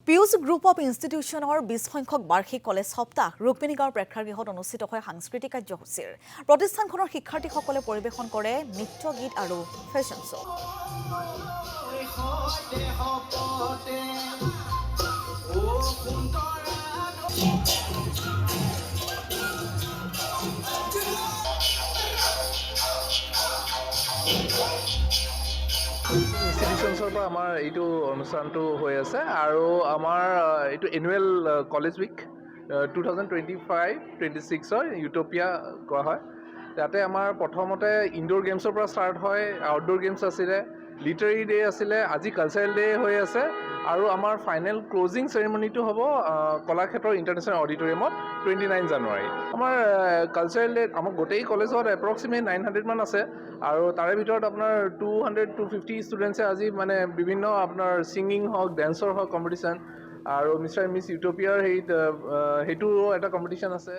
Piu's group of ইনষ্টিটিউশ্যনৰ 20 সংখ্যক বাৰ্ষিক college সপ্তাহ ৰুক্মিণীগাঁৱৰ প্ৰেক্ষাগৃহত অনুষ্ঠিত হয় সাংস্কৃতিক কাৰ্যসূচীৰ প্ৰতিষ্ঠানখনৰ শিক্ষাৰ্থীসকলে পৰিৱেশন কৰে নৃত্য গীত আৰু ফেশ্বন শ্ব' ইনষ্টিটিউশ্যনছৰ পৰা আমাৰ এইটো অনুষ্ঠানটো হৈ আছে আৰু আমাৰ এইটো এনুৱেল কলেজ উইক 2025-26 ইউট'পিয়া কোৱা হয়। তাতে আমাৰ প্ৰথমতে ইনডোৰ গেমছৰ পৰা ষ্টাৰ্ট হয়, আউটডোৰ গেমছ আছিলে, লিটাৰী ডে আছিলে, আজি কালচাৰেল ডে হৈ আছে আৰু আমাৰ ফাইনেল ক্লজিং চেৰিমনিটো হ'ব কলাক্ষেত্ৰ ইণ্টাৰনেশ্যনেল অডিটৰিয়ামত 29 জানুৱাৰী। আমাৰ কালচাৰেল ডে আমাৰ গোটেই কলেজত এপ্ৰক্সিমেট 900 মান আছে আৰু তাৰে ভিতৰত আপোনাৰ 200-250 ষ্টুডেণ্টছে আজি মানে বিভিন্ন আপোনাৰ ছিংগিং হওক, ডেন্সৰ হওক কম্পিটিশ্যন আৰু মিষ্টাৰ মিছ ইউট'পিয়াৰ সেইটো এটা কম্পিটিশ্যন আছে।